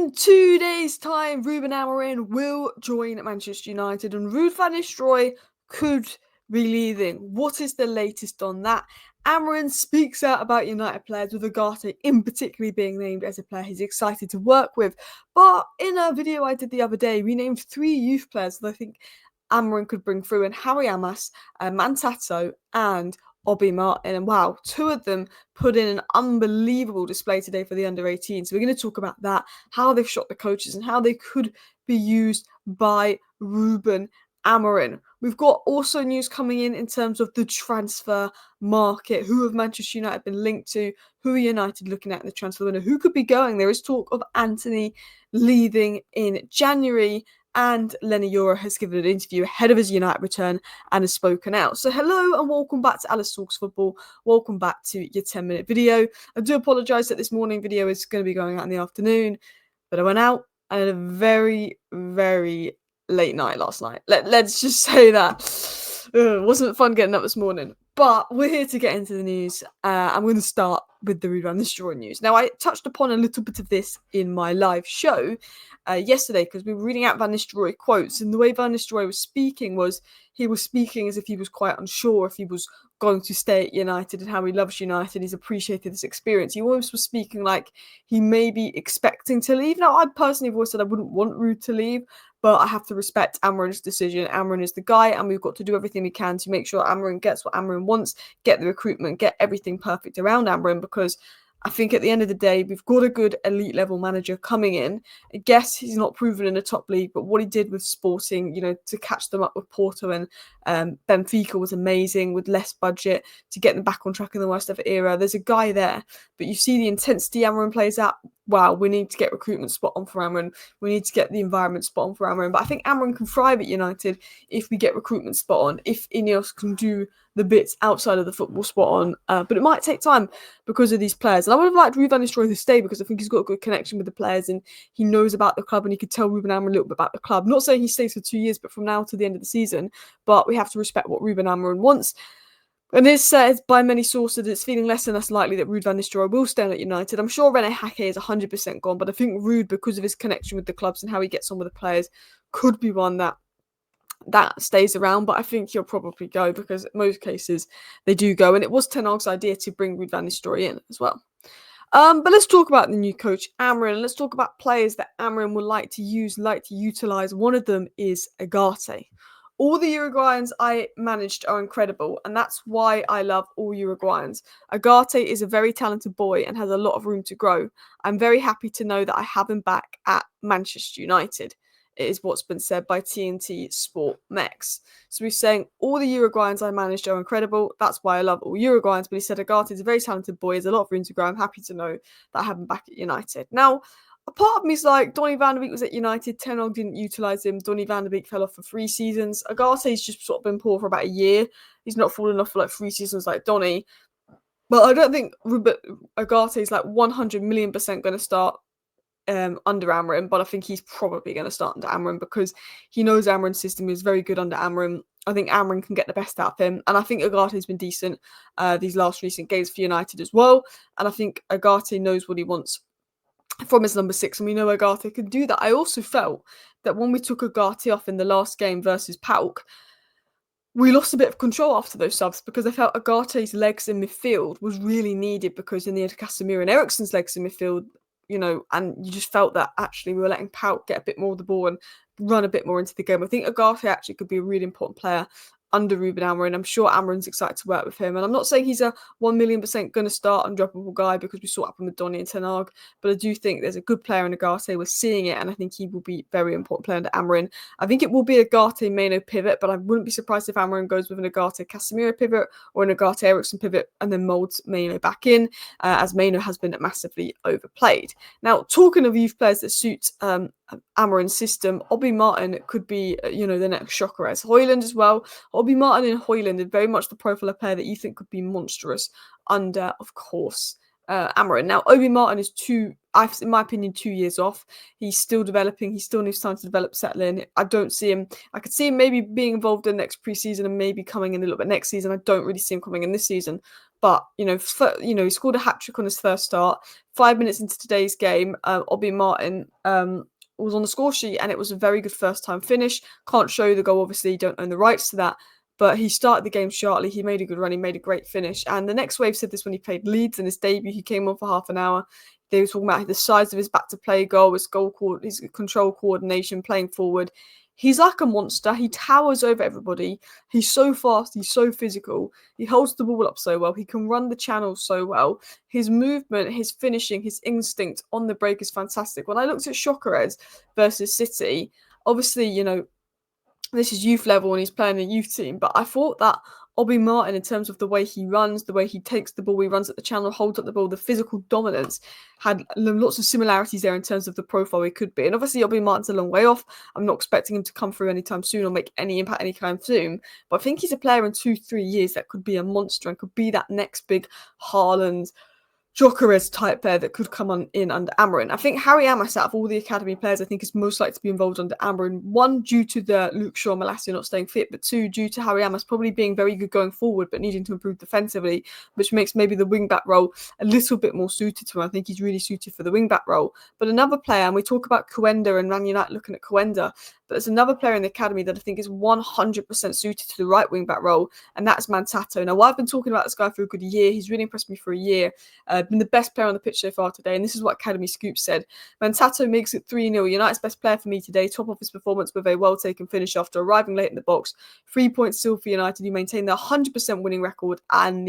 In 2 days' time, Ruud Amorim will join Manchester United and Ruud van Nistelrooy could be leaving. What is the latest on that? Amorim speaks out about United players, with Ugarte in particular being named as a player he's excited to work with. But in a video I did the other day, we named 3 youth players that I think Amorim could bring through, and Harry Amas, Mantato, and Obi Martin. And wow, 2 of them put in an unbelievable display today for the under-18. So we're going to talk about that, how they've shot the coaches, and how they could be used by Ruben Amorim. We've got also news coming in terms of the transfer market. Who have Manchester United been linked to? Who are United looking at in the transfer window? Who could be going? There is talk of Anthony leaving in January, and Lenny Yora has given an interview ahead of his United return and has spoken out. So hello and welcome back to Alice Talks Football. Welcome back to your 10-minute video. I do apologise that this morning video is going to be going out in the afternoon, but I went out and had a very, very late night last night. Let's just say that. It wasn't fun getting up this morning. But we're here to get into the news. I'm going to start with the Ruud van Nistelrooy news. Now, I touched upon a little bit of this in my live show yesterday because we were reading out Van Nistelrooy quotes, and the way Van Nistelrooy was speaking was he was speaking as if he was quite unsure if he was going to stay at United and how he loves United. He's appreciated this experience. He almost was speaking like he may be expecting to leave. Now, I personally have always said I wouldn't want Ruud to leave, but I have to respect Amorim's decision. Amorim is the guy, and we've got to do everything we can to make sure Amorim gets what Amorim wants, get the recruitment, get everything perfect around Amorim, because I think at the end of the day, we've got a good elite level manager coming in. I guess he's not proven in a top league, but what he did with Sporting, to catch them up with Porto and Benfica was amazing, with less budget to get them back on track in the worst ever era. There's a guy there, but you see the intensity Amorim plays at. Wow, we need to get recruitment spot on for Amorim. We need to get the environment spot on for Amorim. But I think Amorim can thrive at United if we get recruitment spot on, if Ineos can do the bits outside of the football spot on. But it might take time because of these players. And I would have liked Ruud van Nistelrooy to stay because I think he's got a good connection with the players and he knows about the club and he could tell Ruben Amorim a little bit about the club. Not saying he stays for 2 years, but from now to the end of the season. But we have to respect what Ruben Amorim wants. And it's said by many sources it's feeling less and less likely that Ruud van Nistelrooy will stay at United. I'm sure Rene Hake is 100% gone, but I think Ruud, because of his connection with the clubs and how he gets on with the players, could be one that stays around. But I think he'll probably go because in most cases they do go. And it was Ten Hag's idea to bring Ruud van Nistelrooy in as well. But let's talk about the new coach, Amorim. Let's talk about players that Amorim would like to use, like to utilise. One of them is Ugarte. All the Uruguayans I managed are incredible, and that's why I love all Uruguayans. Ugarte is a very talented boy and has a lot of room to grow. I'm very happy to know that I have him back at Manchester United. It is what's been said by TNT Sport Mex. So he's saying all the Uruguayans I managed are incredible. That's why I love all Uruguayans. But he said Ugarte is a very talented boy. Has a lot of room to grow. I'm happy to know that I have him back at United. Now, a part of me is like, Donny van de Beek was at United, Ten Hag didn't utilise him, Donny van de Beek fell off for 3 seasons. Ugarte's just sort of been poor for about a year. He's not fallen off for like 3 seasons like Donny. But I don't think Ugarte is like 100 million % going to start under Amorim, but I think he's probably going to start under Amorim because he knows Amorim's system is very good under Amorim. I think Amorim can get the best out of him, and I think Ugarte's been decent these last recent games for United as well, and I think Ugarte knows what he wants from his number 6, and we know Ugarte can do that. I also felt that when we took Ugarte off in the last game versus PAOK, we lost a bit of control after those subs because I felt Ugarte's legs in midfield was really needed because in the end Casemiro and Eriksen's legs in midfield, and you just felt that actually we were letting PAOK get a bit more of the ball and run a bit more into the game. I think Ugarte actually could be a really important player under Ruben Amorim. I'm sure Amorim's excited to work with him. And I'm not saying he's a 1 million % going to start undroppable guy because we saw it happen with Donny and Ten Hag, but I do think there's a good player in Ugarte. We're seeing it, and I think he will be a very important player under Amorim. I think it will be a Ugarte Maino pivot, but I wouldn't be surprised if Amorim goes with an Ugarte Casemiro pivot or an Ugarte Eriksen pivot and then moulds Maino back in, as Maino has been massively overplayed. Now, talking of youth players that suit Amorim's system, Obi Martin could be, the next shocker, as Højlund as well. Obi Martin and Højlund are very much the profile of player that you think could be monstrous under, of course, Amorim. Now, Obi Martin is in my opinion, 2 years off. He's still developing. He still needs time to develop, settle in. I don't see him. I could see him maybe being involved in next preseason and maybe coming in a little bit next season. I don't really see him coming in this season. But, he scored a hat-trick on his first start. 5 minutes into today's game, Obi Martin was on the score sheet, and it was a very good first-time finish. Can't show you the goal, obviously, don't own the rights to that. But he started the game sharply. He made a good run. He made a great finish. And the Next Wave said this when he played Leeds in his debut. He came on for half an hour. They were talking about the size of his back-to-play goal, his his control coordination, playing forward. He's like a monster. He towers over everybody. He's so fast. He's so physical. He holds the ball up so well. He can run the channels so well. His movement, his finishing, his instinct on the break is fantastic. When I looked at Gyökeres versus City, obviously, this is youth level and he's playing a youth team, but I thought that Obi Martin, in terms of the way he runs, the way he takes the ball, he runs at the channel, holds up the ball, the physical dominance, had lots of similarities there in terms of the profile he could be. And obviously Obi Martin's a long way off. I'm not expecting him to come through anytime soon or make any impact anytime soon, but I think he's a player in 2-3 years that could be a monster and could be that next big Haaland, Gyökeres type player that could come on in under Amorim. I think Harry Amos, out of all the academy players, I think is most likely to be involved under Amorim. One, due to the Luke Shaw and Malacia not staying fit, but two, due to Harry Amos probably being very good going forward, but needing to improve defensively, which makes maybe the wing-back role a little bit more suited to him. I think he's really suited for the wing-back role. But another player, and we talk about Coenda and Man United looking at Coenda, but there's another player in the academy that I think is 100% suited to the right wing-back role, and that's Mantato. Now, I've been talking about this guy for a good year. He's really impressed me for a year. Been the best player on the pitch so far today, and this is what Academy Scoop said. Mantato makes it 3-0. United's best player for me today. Top of his performance with a well-taken finish after arriving late in the box. 3 points still for United, who maintain their 100% winning record and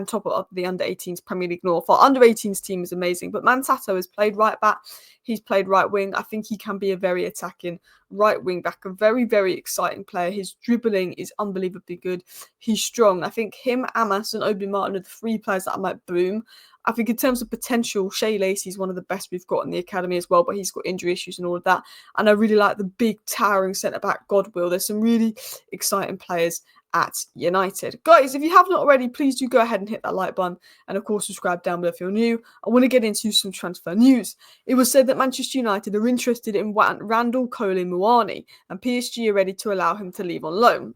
top of the under-18s Premier League North. Our under-18s team is amazing, but Mantato has played right back. He's played right wing. I think he can be a very attacking right wing back, a very, very exciting player. His dribbling is unbelievably good. He's strong. I think him, Amos, and Obi Martin are the three players that I might boom. I think in terms of potential, Shea Lacey's one of the best we've got in the academy as well, but he's got injury issues and all of that. And I really like the big, towering centre-back, Godwill. There's some really exciting players at United. Guys, if you haven't already, please do go ahead and hit that like button. And of course, subscribe down below if you're new. I want to get into some transfer news. It was said that Manchester United are interested in Randall Kolo Muani, and PSG are ready to allow him to leave on loan.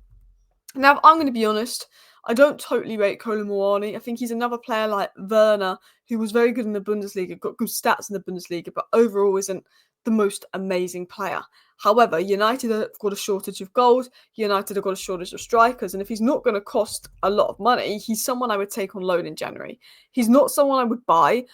Now, I'm going to be honest, I don't totally rate Kolo Muani. I think he's another player like Werner, who was very good in the Bundesliga, got good stats in the Bundesliga, but overall isn't the most amazing player. However, United have got a shortage of goals. United have got a shortage of strikers. And if he's not going to cost a lot of money, he's someone I would take on loan in January. He's not someone I would buy.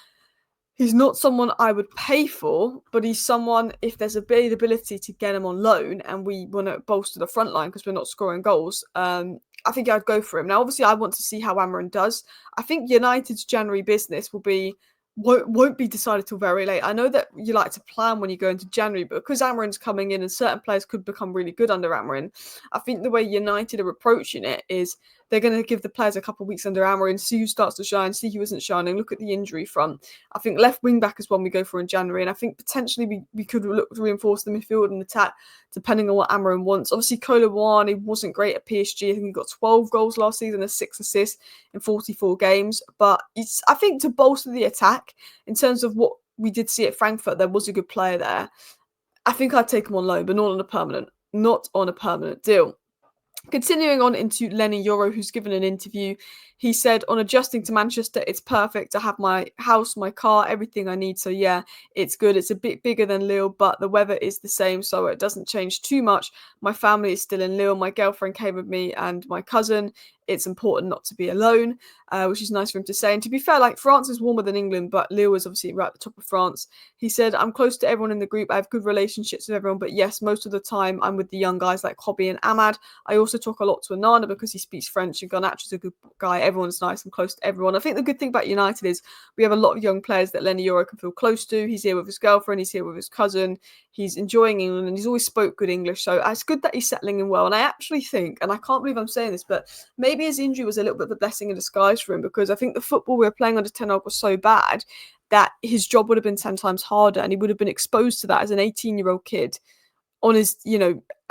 He's not someone I would pay for, but he's someone, if there's a ability to get him on loan and we want to bolster the front line because we're not scoring goals, I think I'd go for him. Now, obviously, I want to see how Amorim does. I think United's January business won't be decided till very late. I know that you like to plan when you go into January, but because Amorim's coming in and certain players could become really good under Amorim, I think the way United are approaching it is they're going to give the players a couple of weeks under Amorim, see who starts to shine, see who isn't shining, look at the injury front. I think left wing back is one we go for in January, and I think potentially we could look to reinforce the midfield and attack depending on what Amorim wants. Obviously, Kolo Muani wasn't great at PSG. I think he got 12 goals last season and 6 assists in 44 games. But I think to bolster the attack, in terms of what we did see at Frankfurt, there was a good player there. I think I'd take him on loan, but not on a permanent deal. Continuing on into Lenny Yoro, who's given an interview, he said, on adjusting to Manchester, it's perfect. I have my house, my car, everything I need. So yeah, it's good. It's a bit bigger than Lille, but the weather is the same, so it doesn't change too much. My family is still in Lille. My girlfriend came with me and my cousin. It's important not to be alone, which is nice for him to say. And to be fair, like, France is warmer than England, but Lille is obviously right at the top of France. He said, I'm close to everyone in the group. I have good relationships with everyone, but yes, most of the time I'm with the young guys like Hobby and Ahmad. I also talk a lot to Anana because he speaks French, and Garnacho's a good guy. Everyone's nice and close to everyone. I think the good thing about United is we have a lot of young players that Lenny Yoro can feel close to. He's here with his girlfriend. He's here with his cousin. He's enjoying England, and he's always spoke good English. So it's good that he's settling in well. And I actually think, and I can't believe I'm saying this, but maybe his injury was a little bit of a blessing in disguise for him, because I think the football we were playing under Ten Hag was so bad that his job would have been 10 times harder, and he would have been exposed to that as an 18-year-old kid on his,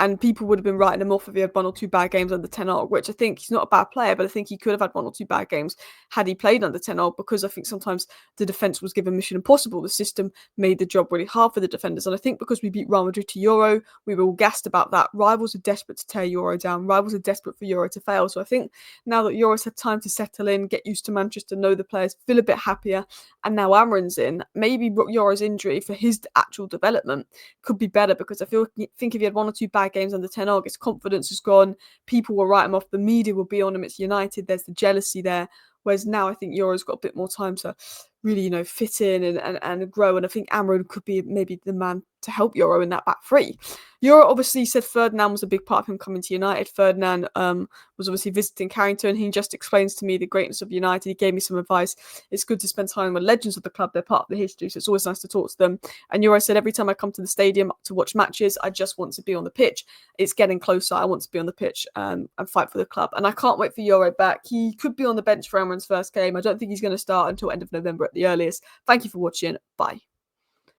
And people would have been writing him off if he had 1 or 2 bad games under Ten Hag, which I think he's not a bad player, but I think he could have had 1 or 2 bad games had he played under Ten Hag, because I think sometimes the defence was given mission impossible. The system made the job really hard for the defenders. And I think because we beat Real Madrid to Euro, we were all gassed about that. Rivals are desperate to tear Euro down. Rivals are desperate for Euro to fail. So I think now that Euro's had time to settle in, get used to Manchester, know the players, feel a bit happier, and now Amorim's in, maybe Euro's injury for his actual development could be better, because I think if he had 1 or 2 bad games under Ten Hag, his confidence is gone. People will write him off. The media will be on him. It's United. There's the jealousy there. Whereas now I think Euro's got a bit more time to really, fit in and grow. And I think Amorim could be maybe the man to help Euro in that back three. Euro obviously said Ferdinand was a big part of him coming to United. Ferdinand was obviously visiting Carrington. He just explains to me the greatness of United. He gave me some advice. It's good to spend time with legends of the club. They're part of the history, so it's always nice to talk to them. And Euro said, every time I come to the stadium to watch matches, I just want to be on the pitch. It's getting closer. I want to be on the pitch and fight for the club. And I can't wait for Euro back. He could be on the bench for Amorim's first game. I don't think he's going to start until end of November at the earliest. Thank you for watching. Bye.